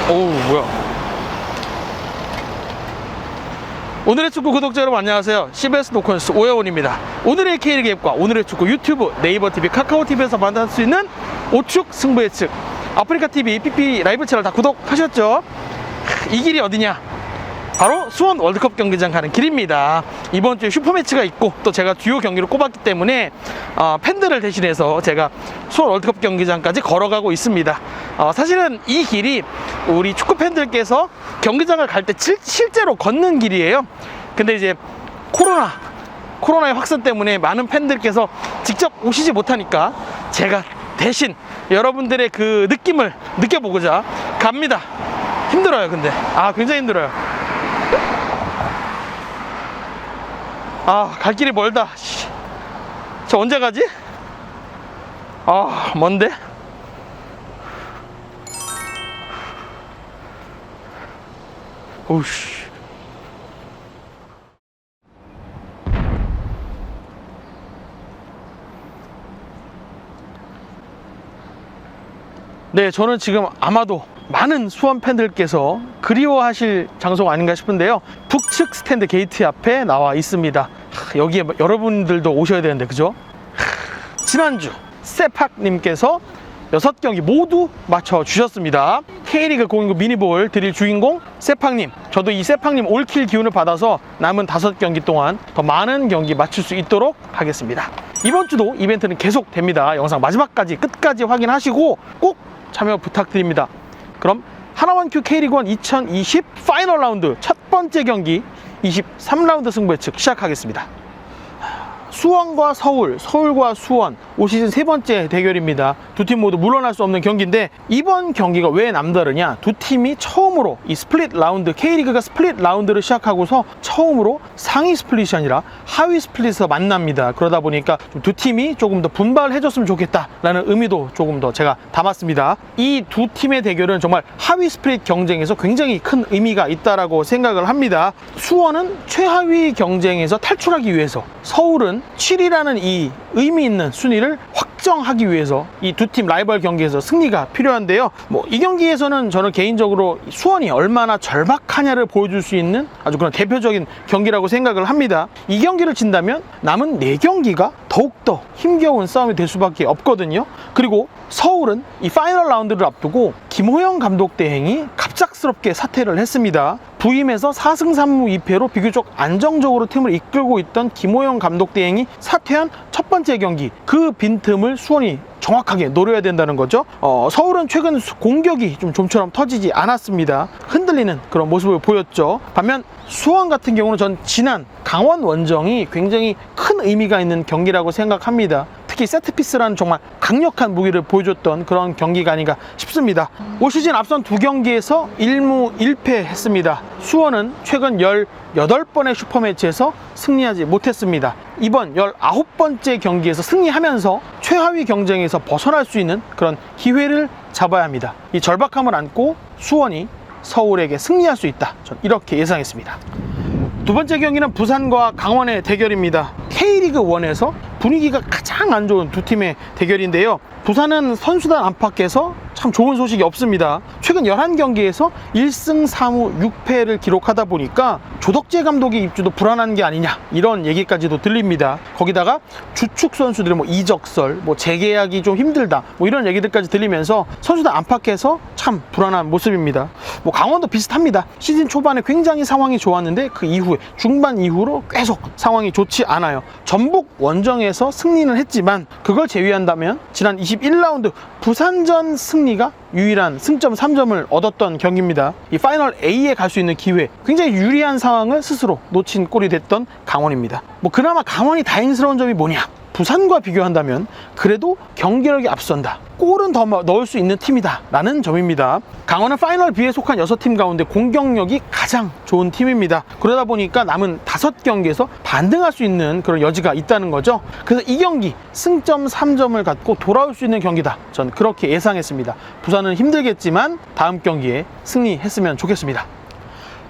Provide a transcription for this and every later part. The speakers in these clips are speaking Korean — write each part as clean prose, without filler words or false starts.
어우, 뭐야. 오늘의 축구 구독자 여러분 안녕하세요. CBS 노컷뉴스 오해원입니다. 오늘의 K리그 앱과 오늘의 축구 유튜브, 네이버 TV, 카카오 TV에서 만날 수 있는 오축 승부 예측, 아프리카 TV, PP 라이브 채널 다 구독하셨죠? 이 길이 어디냐? 바로 수원 월드컵 경기장 가는 길입니다. 이번 주에 슈퍼매치가 있고 또 제가 주요 경기를 꼽았기 때문에 팬들을 대신해서 제가 수원 월드컵 경기장까지 걸어가고 있습니다. 사실은 이 길이 우리 축구 팬들께서 경기장을 갈 때 실제로 걷는 길이에요. 근데 이제 코로나의 확산 때문에 많은 팬들께서 직접 오시지 못하니까 제가 대신 여러분들의 그 느낌을 느껴보고자 갑니다. 힘들어요. 근데 굉장히 힘들어요. 갈 길이 멀다. 저 언제 가지? 먼데? 오우씨. 네, 저는 지금 아마도 많은 수원 팬들께서 그리워하실 장소가 아닌가 싶은데요. 북측 스탠드 게이트 앞에 나와 있습니다. 여기에 여러분들도 오셔야 되는데, 그죠? 지난주 세팍님께서 6경기 모두 맞춰주셨습니다. K리그 019 미니볼 드릴 주인공 세팍님, 저도 이 세팍님 올킬 기운을 받아서 남은 5경기 동안 더 많은 경기 맞출 수 있도록 하겠습니다. 이번 주도 이벤트는 계속 됩니다. 영상 마지막까지 끝까지 확인하시고 꼭 참여 부탁드립니다. 그럼 하나원큐 K리그1 2020 파이널 라운드 첫 번째 경기 23라운드 승부 예측 시작하겠습니다. 수원과 서울, 서울과 수원, 올 시즌 세 번째 대결입니다. 두 팀 모두 물러날 수 없는 경기인데 이번 경기가 왜 남다르냐? 두 팀이 처음으로 이 스플릿 라운드, K리그가 스플릿 라운드를 시작하고서 처음으로 상위 스플릿이 아니라 하위 스플릿에서 만납니다. 그러다 보니까 두 팀이 조금 더 분발해줬으면 좋겠다라는 의미도 조금 더 제가 담았습니다. 이 두 팀의 대결은 정말 하위 스플릿 경쟁에서 굉장히 큰 의미가 있다라고 생각을 합니다. 수원은 최하위 경쟁에서 탈출하기 위해서, 서울은 7위라는 이 의미 있는 순위를 확정하기 위해서 이 두 팀 라이벌 경기에서 승리가 필요한데요. 이 경기에서는 저는 개인적으로 수원이 얼마나 절박하냐를 보여줄 수 있는 아주 그런 대표적인 경기라고 생각을 합니다. 이 경기를 진다면 남은 4경기가 더욱더 힘겨운 싸움이 될 수밖에 없거든요. 그리고 서울은 이 파이널 라운드를 앞두고 김호영 감독 대행이 갑작스럽게 사퇴를 했습니다. 부임해서 4승 3무 2패로 비교적 안정적으로 팀을 이끌고 있던 김호영 감독 대행이 사퇴한 첫 번째 경기, 그 빈틈을 수원이 정확하게 노려야 된다는 거죠. 서울은 최근 공격이 좀처럼 터지지 않았습니다. 흔들리는 그런 모습을 보였죠. 반면 수원 같은 경우는 전 지난 강원 원정이 굉장히 큰 의미가 있는 경기라고 생각합니다. 특히 세트피스라는 정말 강력한 무기를 보여줬던 그런 경기가 아닌가 싶습니다. 올 시즌 앞선 2경기에서 1무 1패 했습니다. 수원은 최근 18번의 슈퍼매치에서 승리하지 못했습니다. 이번 19번째 경기에서 승리하면서 최하위 경쟁에서 벗어날 수 있는 그런 기회를 잡아야 합니다. 이 절박함을 안고 수원이 서울에게 승리할 수 있다, 전 이렇게 예상했습니다. 두 번째 경기는 부산과 강원의 대결입니다. K리그1에서 분위기가 가장 안 좋은 두 팀의 대결인데요. 부산은 선수단 안팎에서 참 좋은 소식이 없습니다. 최근 11경기에서 1승 4무 6패를 기록하다 보니까 조덕재 감독의 입주도 불안한 게 아니냐, 이런 얘기까지도 들립니다. 거기다가 주축 선수들의 이적설, 재계약이 좀 힘들다, 이런 얘기들까지 들리면서 선수단 안팎에서 참 불안한 모습입니다. 강원도 비슷합니다. 시즌 초반에 굉장히 상황이 좋았는데 그 이후에 중반 이후로 계속 상황이 좋지 않아요. 전북 원정에서 승리는 했지만 그걸 제외한다면 지난 21라운드 부산전 승리가 유일한 승점 3점을 얻었던 경기입니다. 이 파이널 A에 갈 수 있는 기회, 굉장히 유리한 상황을 스스로 놓친 꼴이 됐던 강원입니다. 그나마 강원이 다행스러운 점이 뭐냐? 부산과 비교한다면 그래도 경기력이 앞선다, 골은 더 넣을 수 있는 팀이다 라는 점입니다. 강원은 파이널 B에 속한 6팀 가운데 공격력이 가장 좋은 팀입니다. 그러다 보니까 남은 5경기에서 반등할 수 있는 그런 여지가 있다는 거죠. 그래서 이 경기 승점 3점을 갖고 돌아올 수 있는 경기다, 전 그렇게 예상했습니다. 부산은 힘들겠지만 다음 경기에 승리했으면 좋겠습니다.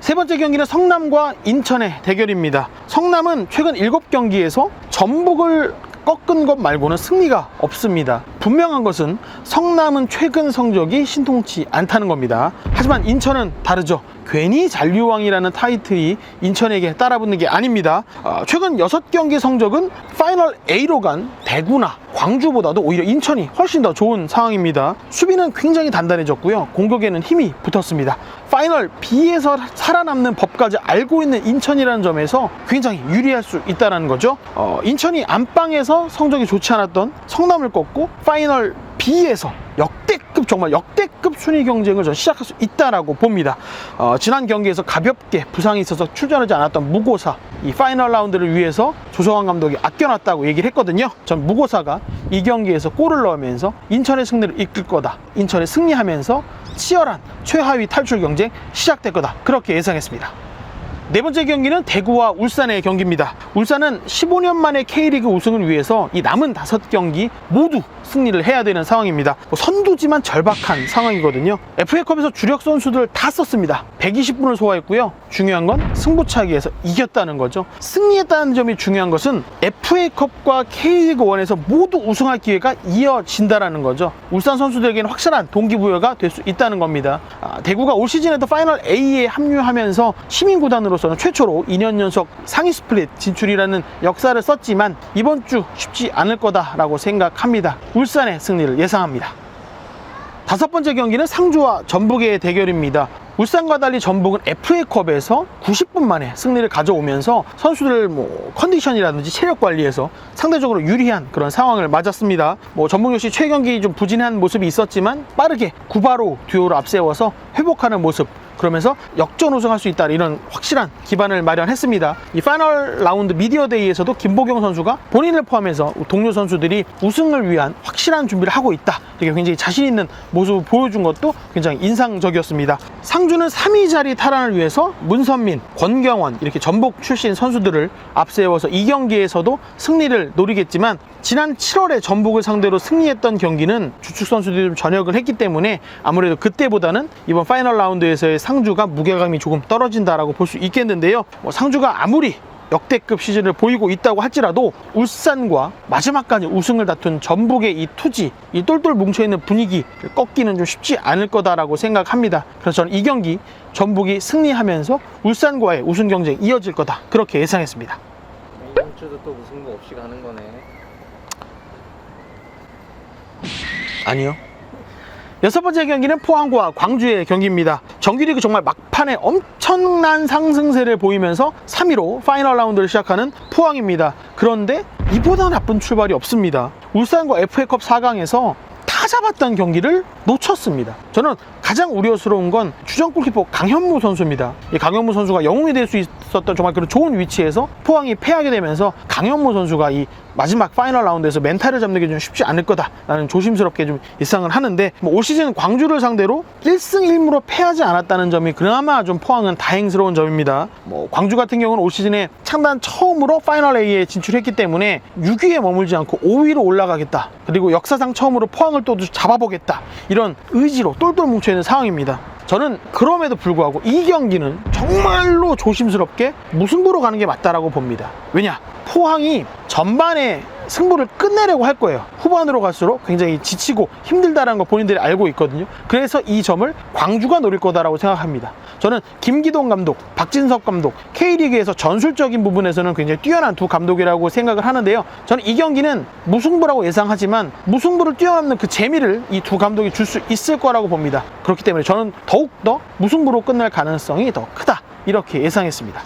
세 번째 경기는 성남과 인천의 대결입니다. 성남은 최근 7경기에서 전북을 꺾은 것 말고는 승리가 없습니다. 분명한 것은 성남은 최근 성적이 신통치 않다는 겁니다. 하지만 인천은 다르죠. 괜히 잔류왕이라는 타이틀이 인천에게 따라붙는 게 아닙니다. 최근 6경기 성적은 파이널 A로 간 대구나 광주보다도 오히려 인천이 훨씬 더 좋은 상황입니다. 수비는 굉장히 단단해졌고요. 공격에는 힘이 붙었습니다. 파이널 B에서 살아남는 법까지 알고 있는 인천이라는 점에서 굉장히 유리할 수 있다는 거죠. 인천이 안방에서 성적이 좋지 않았던 성남을 꺾고 파이널 B에서 정말 역대급 순위 경쟁을 전 시작할 수 있다라고 봅니다. 지난 경기에서 가볍게 부상이 있어서 출전하지 않았던 무고사, 이 파이널 라운드를 위해서 조성환 감독이 아껴놨다고 얘기를 했거든요. 전 무고사가 이 경기에서 골을 넣으면서 인천의 승리를 이끌 거다, 인천이 승리하면서 치열한 최하위 탈출 경쟁 시작될 거다, 그렇게 예상했습니다. 네 번째 경기는 대구와 울산의 경기입니다. 울산은 15년 만에 K리그 우승을 위해서 이 남은 5경기 모두 승리를 해야 되는 상황입니다. 선두지만 절박한 상황이거든요. FA컵에서 주력 선수들 다 썼습니다. 120분을 소화했고요. 중요한 건 승부차기에서 이겼다는 거죠. 승리했다는 점이 중요한 것은 FA컵과 K리그1에서 모두 우승할 기회가 이어진다는 거죠. 울산 선수들에게는 확실한 동기부여가 될 수 있다는 겁니다. 대구가 올 시즌에도 파이널 A에 합류하면서 시민구단으로서는 최초로 2년 연속 상위 스플릿 진출이라는 역사를 썼지만 이번 주 쉽지 않을 거다라고 생각합니다. 울산의 승리를 예상합니다. 다섯 번째 경기는 상주와 전북의 대결입니다. 울산과 달리 전북은 FA컵에서 90분 만에 승리를 가져오면서 선수들 컨디션이라든지 체력 관리에서 상대적으로 유리한 그런 상황을 맞았습니다. 전북 역시 최경기 좀 부진한 모습이 있었지만 빠르게 구바로 듀오를 앞세워서 회복하는 모습, 그러면서 역전 우승할 수 있다, 이런 확실한 기반을 마련했습니다. 이 파이널 라운드 미디어데이에서도 김보경 선수가 본인을 포함해서 동료 선수들이 우승을 위한 확실한 준비를 하고 있다, 이게 굉장히 자신 있는 모습을 보여준 것도 굉장히 인상적이었습니다. 상주는 3위 자리 탈환을 위해서 문선민, 권경원 이렇게 전북 출신 선수들을 앞세워서 이 경기에서도 승리를 노리겠지만, 지난 7월에 전북을 상대로 승리했던 경기는 주축 선수들이 좀 전역을 했기 때문에 아무래도 그때보다는 이번 파이널 라운드에서의 상주가 무게감이 조금 떨어진다라고 볼 수 있겠는데요. 상주가 아무리 역대급 시즌을 보이고 있다고 할지라도 울산과 마지막까지 우승을 다툰 전북의 이 투지, 이 똘똘 뭉쳐있는 분위기를 꺾기는 좀 쉽지 않을 거다라고 생각합니다. 그래서 저는 이 경기 전북이 승리하면서 울산과의 우승 경쟁이 이어질 거다, 그렇게 예상했습니다. 이번 주도 또 무승부 없이 가는 거네. 아니요. 여섯 번째 경기는 포항과 광주의 경기입니다. 정규리그 정말 막판에 엄청난 상승세를 보이면서 3위로 파이널 라운드를 시작하는 포항입니다. 그런데 이보다 나쁜 출발이 없습니다. 울산과 FA컵 4강에서 다 잡았던 경기를 놓쳤습니다. 저는 가장 우려스러운 건 주전 골키퍼 강현무 선수입니다. 이 강현무 선수가 영웅이 될 수 있었던 정말 그런 좋은 위치에서 포항이 패하게 되면서 강현무 선수가 이 마지막 파이널 라운드에서 멘탈을 잡는 게 좀 쉽지 않을 거다라는 조심스럽게 좀 예상을 하는데, 올 시즌 광주를 상대로 1승 1무로 패하지 않았다는 점이 그나마 좀 포항은 다행스러운 점입니다. 광주 같은 경우는 올 시즌에 창단 처음으로 파이널 A에 진출했기 때문에 6위에 머물지 않고 5위로 올라가겠다, 그리고 역사상 처음으로 포항을 또 잡아보겠다, 이런 의지로 똘똘 뭉쳐있는 상황입니다. 저는 그럼에도 불구하고 이 경기는 정말로 조심스럽게 무승부로 가는 게 맞다라고 봅니다. 왜냐? 포항이 전반에 승부를 끝내려고 할 거예요. 후반으로 갈수록 굉장히 지치고 힘들다는 거 본인들이 알고 있거든요. 그래서 이 점을 광주가 노릴 거다라고 생각합니다. 저는 김기동 감독, 박진석 감독, K리그에서 전술적인 부분에서는 굉장히 뛰어난 두 감독이라고 생각을 하는데요. 저는 이 경기는 무승부라고 예상하지만 무승부를 뛰어넘는 그 재미를 이 두 감독이 줄 수 있을 거라고 봅니다. 그렇기 때문에 저는 더욱더 무승부로 끝날 가능성이 더 크다, 이렇게 예상했습니다.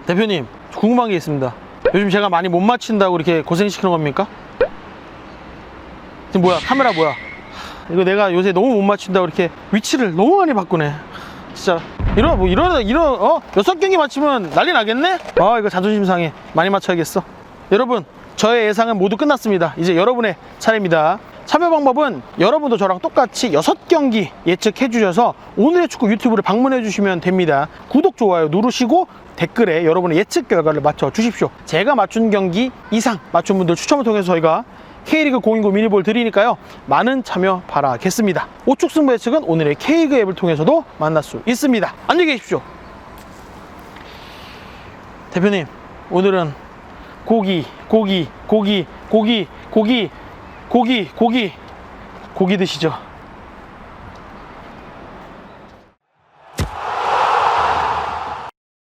대표님, 궁금한 게 있습니다. 요즘 제가 많이 못 맞힌다고 이렇게 고생시키는 겁니까? 지금 뭐야, 카메라 뭐야? 이거 내가 요새 너무 못 맞춘다고 이렇게 위치를 너무 많이 바꾸네. 진짜 이러다 6경기 맞추면 난리 나겠네? 이거 자존심 상해. 많이 맞춰야겠어. 여러분, 저의 예상은 모두 끝났습니다. 이제 여러분의 차례입니다. 참여 방법은 여러분도 저랑 똑같이 6경기 예측해 주셔서 오늘의 축구 유튜브를 방문해 주시면 됩니다. 구독, 좋아요 누르시고 댓글에 여러분의 예측 결과를 맞춰 주십시오. 제가 맞춘 경기 이상 맞춘 분들 추첨을 통해서 저희가 K리그 029 미니볼 드리니까요, 많은 참여 바라겠습니다. 우측 승부 예측은 오늘의 K리그 앱을 통해서도 만날 수 있습니다. 안녕히 계십시오. 대표님, 오늘은 고기 드시죠.